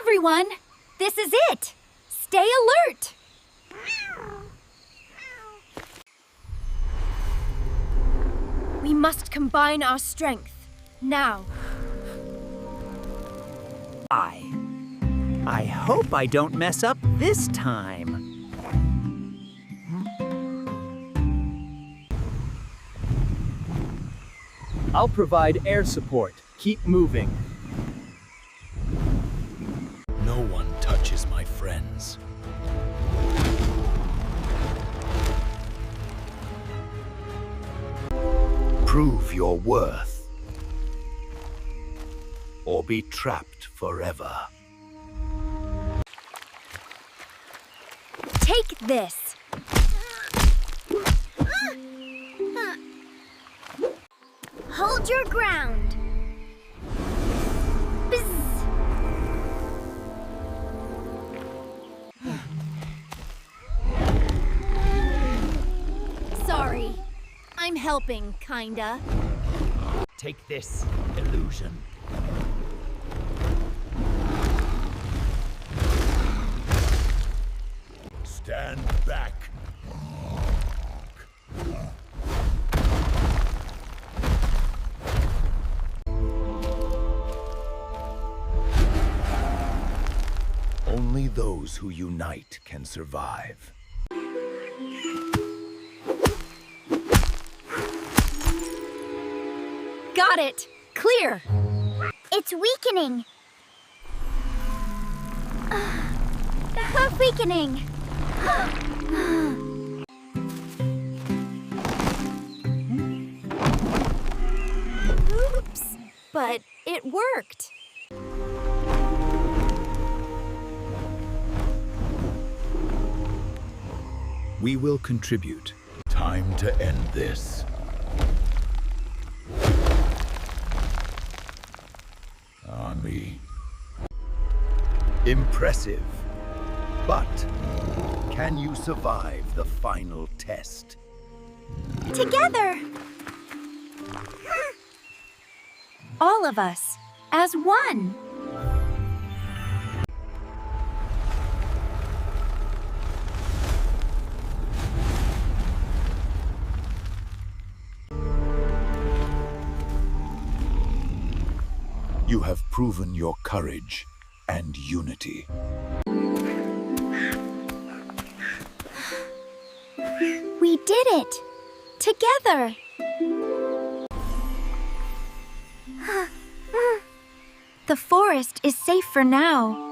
everyone! This is it! Stay alert! We must combine our strength, now. I hope I don't mess up this time. I'll provide air support. Keep moving. No one touches my friends. Prove your worth, or be trapped forever. Take this! Hold your ground! Bzz. Sorry. I'm helping, kinda. Take this, illusion. Stand back. Only those who unite can survive. Got it! Clear! It's weakening. The hoof weakening. Oops! But it worked. We will contribute. Time to end this. On me. Impressive. But can you survive the final test? Together! All of us, as one. You have proven your courage and unity. We did it! Together! The forest is safe for now.